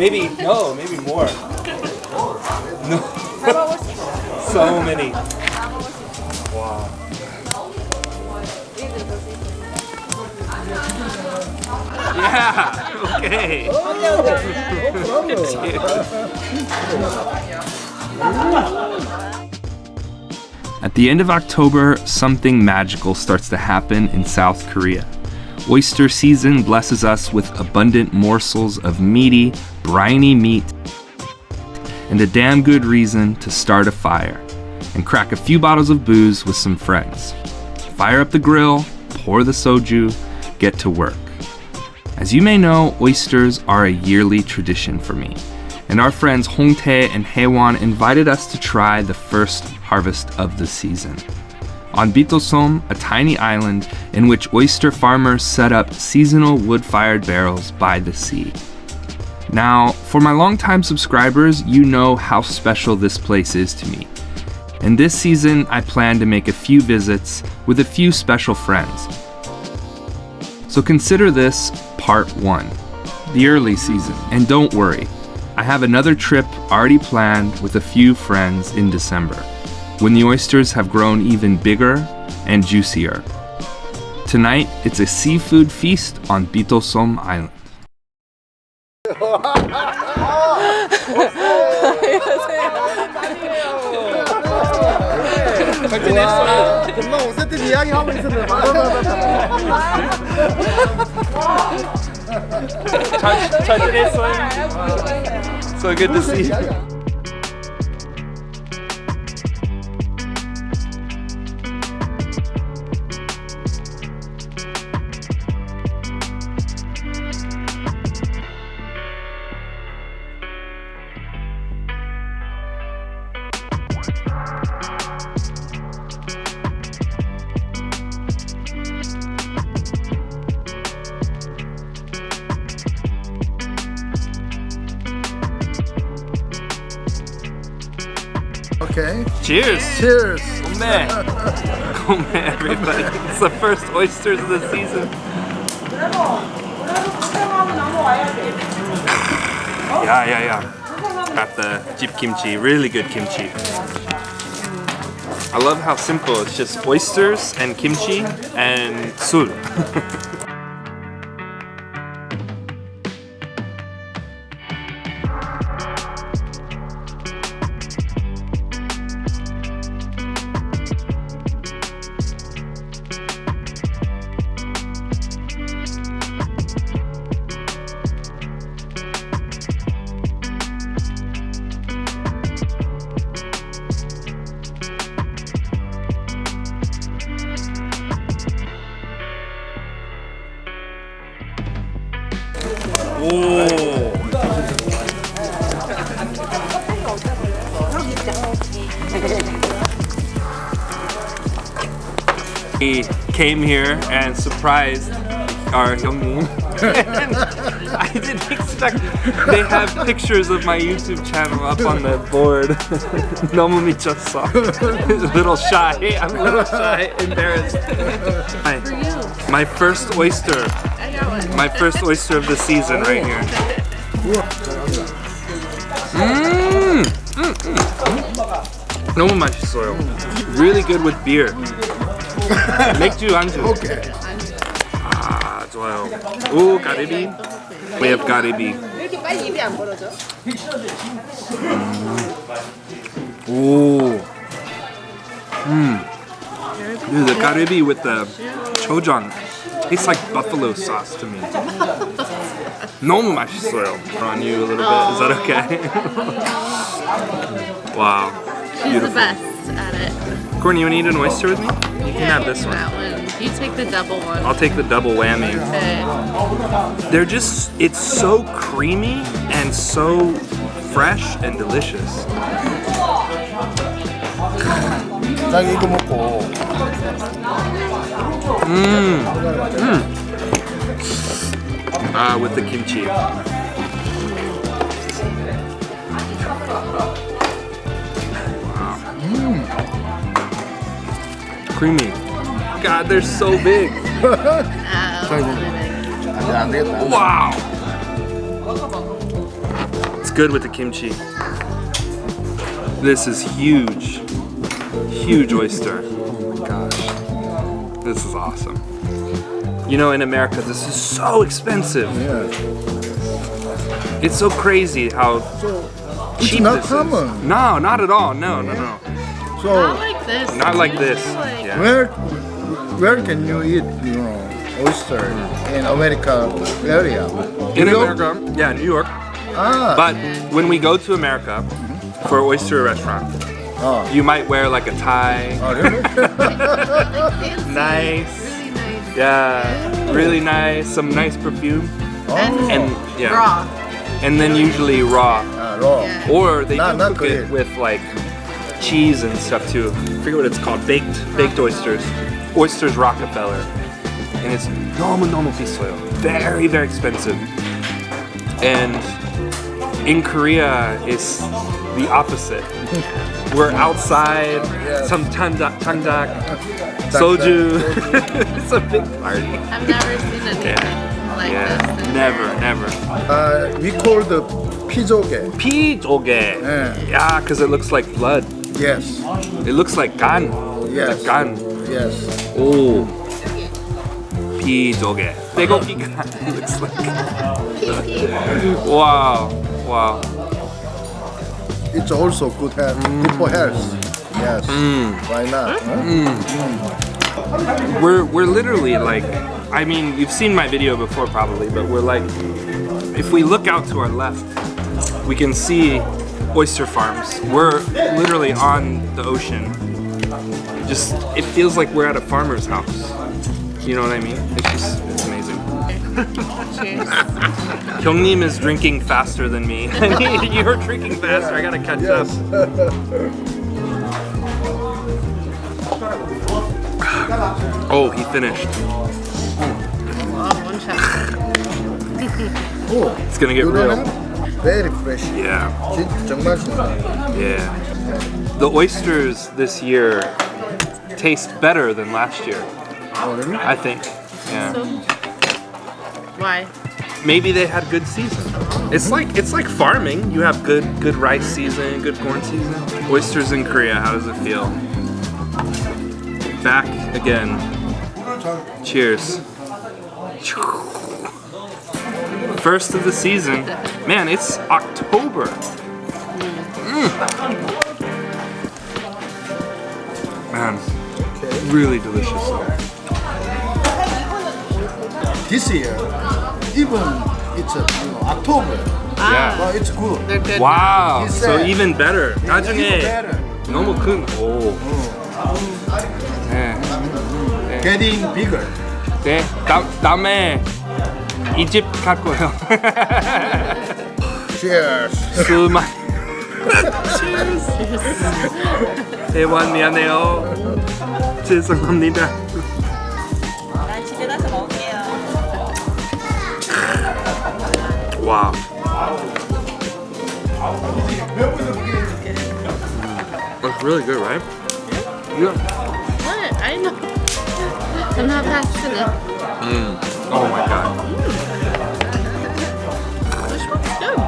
maybe more. No. So many. Wow. Yeah. Okay. At the end of October, something magical starts to happen in South Korea. Oyster season blesses us with abundant morsels of meaty, briny meat and a damn good reason to start a fire and crack a few bottles of booze with some friends. Fire up the grill, pour the soju, get to work. As you may know, oysters are a yearly tradition for me, and our friends Hongtae and Haewon invited us to try the first harvest of the season. On Bitosom, a tiny island in which oyster farmers set up seasonal wood-fired barrels by the sea. Now, for my longtime subscribers, you know how special this place is to me. And this season, I plan to make a few visits with a few special friends. So consider this part 1, the early season. And don't worry, I have another trip already planned with a few friends in December, when the oysters have grown even bigger and juicier. Tonight, it's a seafood feast on Bitosom Island. 금방 5세트 이야기 하고 있었는데 잘 지냈어요? So good to see you. Okay. Cheers! Cheers. Come Come everybody. It's the first oysters of the season. Yeah. Got the jeep kimchi, really good kimchi. I love how simple, it's just oysters and kimchi and sul. We came here and surprised our 형님. I didn't expect. They have pictures of my YouTube channel up on the board. 너무 미쳤어. A little shy. I'm a little shy, embarrassed. My first oyster. My first oyster of the season right here. 너무 맛있어요. Really good with beer. 맥주 안주. Okay. 아 좋아요. 오 가리비. We have 가리비. 왜 이렇게 빨리 입이 안 벌어져? 오. Dude, the garebi with the chojan tastes like buffalo sauce to me. 너무 맛있어요. On you a little bit. Is that okay? Wow. She's Beautiful. the best at it. Courtney, you want to eat an oyster with me? You can have this one. That one. You take the double one. I'll take the double whammy. Okay. They're just, it's so creamy and so fresh and delicious. 딱 이거 먹고. With the kimchi. Creamy. God, they're so big. 자 이제 안 되겠다. Wow. It's good with the kimchi. This is huge. Huge oyster. Oh my gosh. This is awesome. You know, in America, this is so expensive. Yeah. It's so crazy how It's cheap not this common. is. No, not at all. No. So Not like this. Not like this. Like- Yeah. where can you eat, oyster in America area? In New York? America, yeah, New York. Ah, But when we go to America for an oyster restaurant, oh. you might wear like a tie. Oh, really? Fancy. Nice. Really nice. Yeah, really nice. Some nice perfume. And yeah. Raw. And then usually raw. Raw. Yeah. Or they Not do cook it good. with like cheese and stuff too. I forget what it's called. Baked oysters. Oysters Rockefeller. And it's 너무 비싸요. Very, very expensive. And in Korea, it's the opposite. We're outside, some chandak, soju. It's a big party. I've never seen anything like this. in Never. We call the 피조개. 피조개. Yeah, because it looks like blood. Yes. It looks like gan. Yes. Like gan. Yes. 오. 피조개. 쇠고기가 looks like. Wow. It's also good for health. Yes. Why not? Huh? We're literally like, I mean, you've seen my video before probably, but we're like, if we look out to our left, we can see oyster farms. We're literally on the ocean. It feels like we're at a farmer's house. You know what I mean? It's amazing. Cheers. 형님 is drinking faster than me. You're drinking faster. I gotta catch up. Oh, he finished. Wow, one shot. It's gonna get real. Very fresh. Yeah. 정말 신선해. Yeah. The oysters this year taste better than last year, Oh, really? I think. Yeah. So, why? Maybe they had good season. It's like farming. You have good rice season, good corn season. Oysters in Korea, how does it feel? Back again. Cheers. First of the season. Man, it's October. Man, really delicious. This year, even it's October, Yeah. but it's good. They're good. Wow, He so said- even better. Even 나중에 better. 너무 큰. 오. 네. Getting bigger. 네. 다음에 이 집 갈 거예요. Cheers. 수만. 대원 미안해요. 죄송합니다. 난 집에 가서 먹을게요. Wow. That's really good, right? Yeah. What? I know. I'm not passionate. Oh my god. This one's good.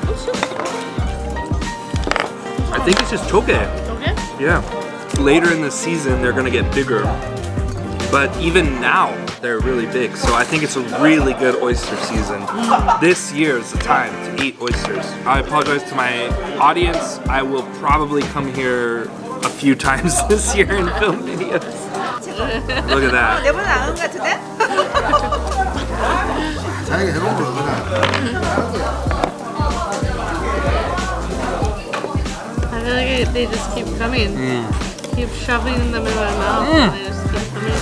It's just I think it's just 조개. okay. Yeah. Later in the season, they're gonna get bigger. But even now, they're really big. So I think it's a really good oyster season. This year is the time to eat oysters. I apologize to my audience. I will probably come here a few times this year and film videos. Look at that. 내보다 나은 것 같은데? 자기가 해본 거 그냥. I feel like they just keep coming. Keep shoving them in my mouth and they just keep coming.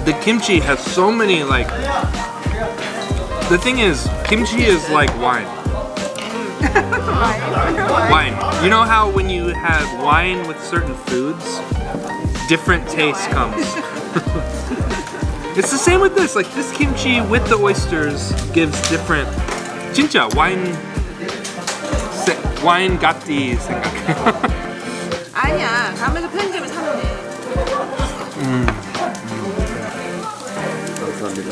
The kimchi has so many like. The thing is, kimchi is like wine. Wine. You know how when you have wine with certain foods, different taste comes. It's the same with this. Like this kimchi with the oysters gives different. 진짜 wine 같이 생각해. 아니야. 가면서 편집을 사면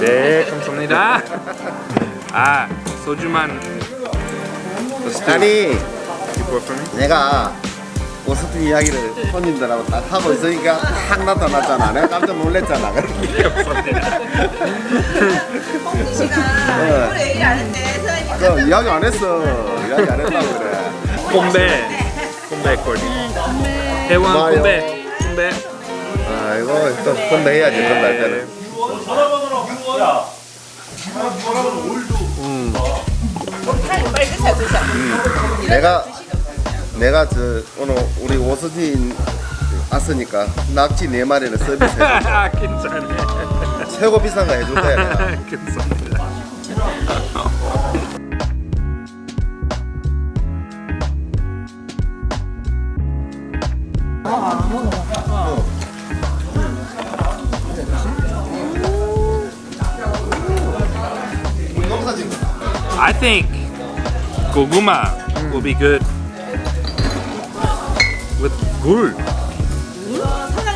네, 감사합니다. 아, 소주만. 아니 You pour for me? 내가 오스트 이야기를 손님들하고 딱 하고 있으니까 확 나타났잖아. 내가 깜짝 놀랐잖아. 홍진 씨가 오늘 얘기 안 했대. 그 이야기 안 했어. 이야기 안 했다고 그래. 콤베 콜리. 해왕 고마워요. 콤베. 아이고 또 건배해야지 건배할 때는. 빨리 드셔. 내가 저 오늘 우리 오스틴 왔으니까 낙지 4마리를 서비스해. 괜찮네. 최고 비싼 거 해줄 거야 내가. 감사합니다. I think goguma will be good with 굴.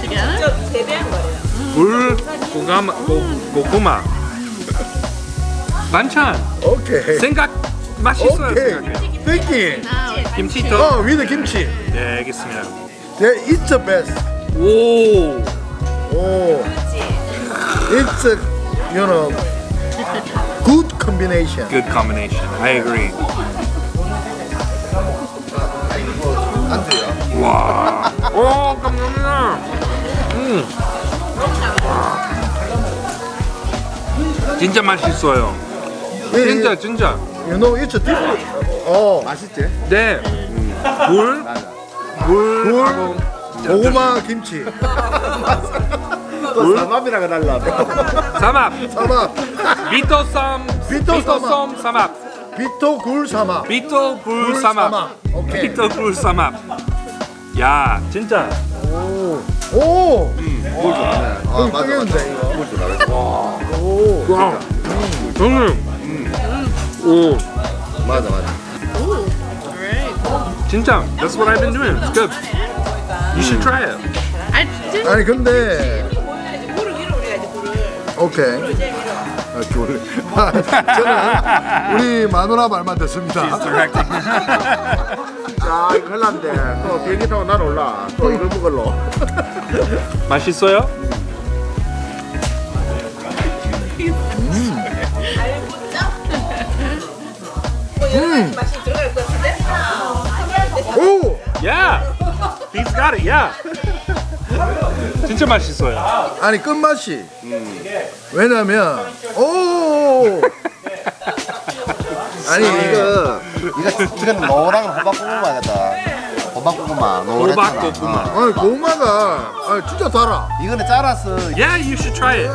직접 재배한 거래요. 굴, 고구마. 반찬. 오케이. 생각 맛있어요. 오케이. 생각해. Thinking. 김치도. with 김치. 네, 알겠습니다. Yeah, it's the best. 오. Oh, it's a, you know, good combination. Good combination. I agree. 안주야. 와. 오, 감사합니다. 진짜 맛있어요. 진짜. You know, it's a different. Oh, 맛있지? 네. 굴하고 고구마 김치. 또 삼합이라고 달라. 삼합. 삼합. 비토섬 삼합. 비토 굴 삼합. 비토 굴 삼합. 오케이. 비토 굴 삼합. 야, 진짜. 오. 물 좋아하네. 아 맞아. 뜨겠는데 이거. 물 좋아하네. 오. 와. 오. 맞아. 진짜. That's what I've been doing. It's good. You should try it. I didn't. 아니 근데 굴을 위로 올려야지 굴을. 오케이. 제일 위로. 굴. 저는 우리 마누라 말만 듣습니다. 자 이거 큰일 났네. 또 비행기 타고 날아올라. 또 이걸 먹을러. 맛있어요? 맛이 들어갈 것 같은데? 오. Yeah. He's got it. Yeah. 진짜 맛있어요. 아니 끝맛이. 왜냐면 오. 아니 이거 지금 노랑 호박고구마겠다. 호박고구마 노랗잖아. 호박고구마. 아니 고구마가 아니 진짜 달아. 이거는 잘랐어. Yeah, you should try it.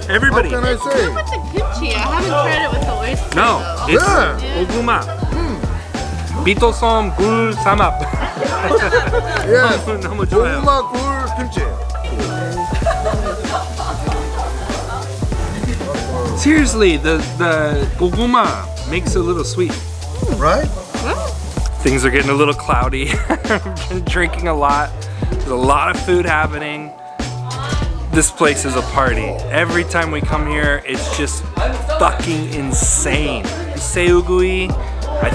Everybody. How can I say? With the kimchi, I haven't tried it with the oysters. No, though. it's Yeah. 고구마. 비토섬 굴 삼합. Yes. 너무 좋아요. 고구마 굴 김치. Seriously, the goguma makes it a little sweet. Right? Things are getting a little cloudy. I've been drinking a lot. There's a lot of food happening. This place is a party. Every time we come here, it's just fucking insane. Seugui. I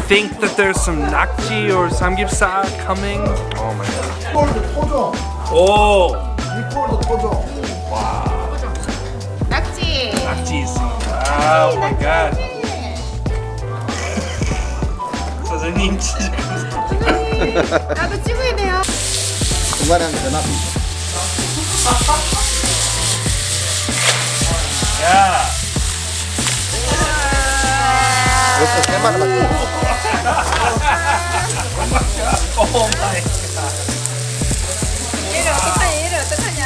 think that there's some nakji or samgyeopsal coming. Oh my god. 콜드 토종. Oh, 콜드 토종. 낙지. nakjis. Oh my god. 선생님 진짜 감사합니다. 나도 찍어야 돼요. 중간에 한 전화. 야. 벌써 3마리 맞지? Oh my god. 얘를 어떡하냐?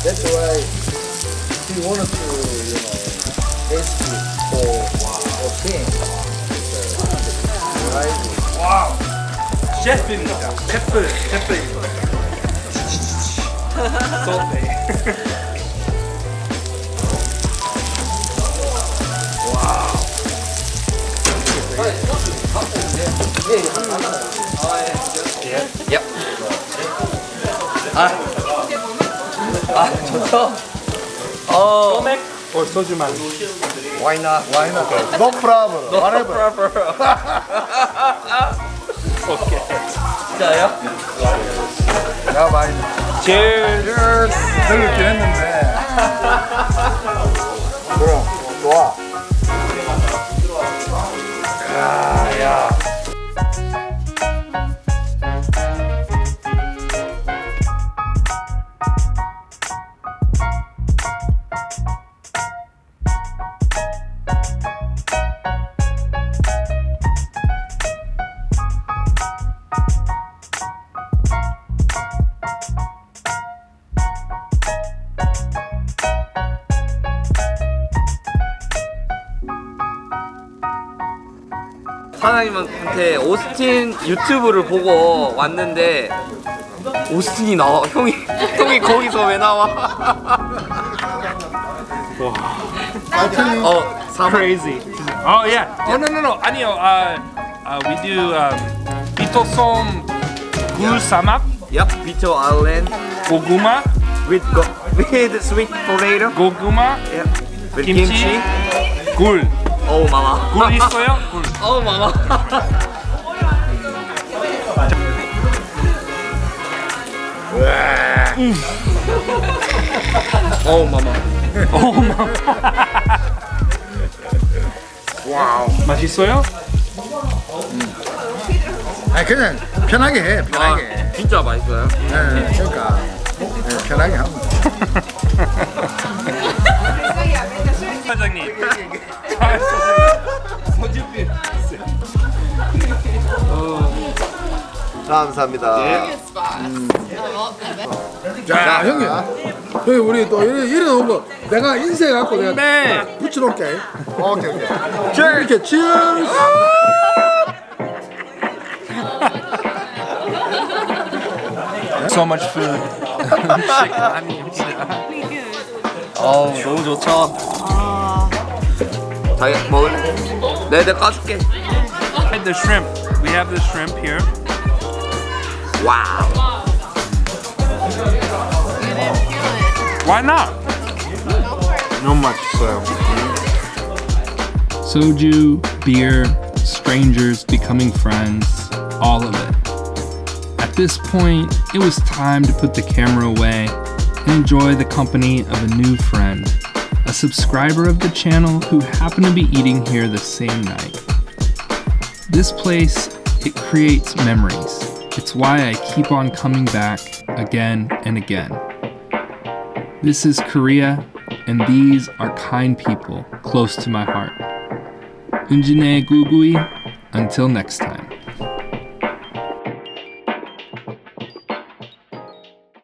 That's why he wanted to, you know, taste it for thing. Right? 와우. 셰프입니다. 셰프. 소페. 와우. Yep. 좋죠. 소맥 or soju만. Why not? Why not? No problem. Whatever. 진짜요? 야 많이. Cheers. 들었긴 했는데. 그럼 좋아. 야. 사장님한테 오스틴 유튜브를 보고 왔는데 오스틴이 나와. 형이 거기서 왜 나와? Crazy. Oh yeah. Oh no. 아니요. We do 비토솜 굴사막, Yep, Bito Island 고구마, with sweet potato. 고구마, Yep. With 김치, kimchi. 굴. Oh mama. 굴 있어요? 굴. Oh mama. Oh mama. 와우. 맛있어요? 아니 그냥 편하게 해. 편하게. 진짜 맛있어요. 네, 그러니까 편하게 하면 돼. 사장님. 소주빈. 감사합니다. 자 형님 우리 또 이래 놓은 거 내가 인쇄해 갖고 내가 네. 붙여놓을게. 오케이. 이렇게 cheers. So much food. 너무 좋죠. 자기 먹을래? 내가 까줄게. The shrimp. We have the shrimp here. 와우. Why not? 너무 맛있어요. Soju, beer, strangers becoming friends, all of it. At this point, it was time to put the camera away and enjoy the company of a new friend, a subscriber of the channel who happened to be eating here the same night. This place, it creates memories. It's why I keep on coming back again and again. This is Korea, and these are kind people close to my heart. Unjine Gugui, until next time.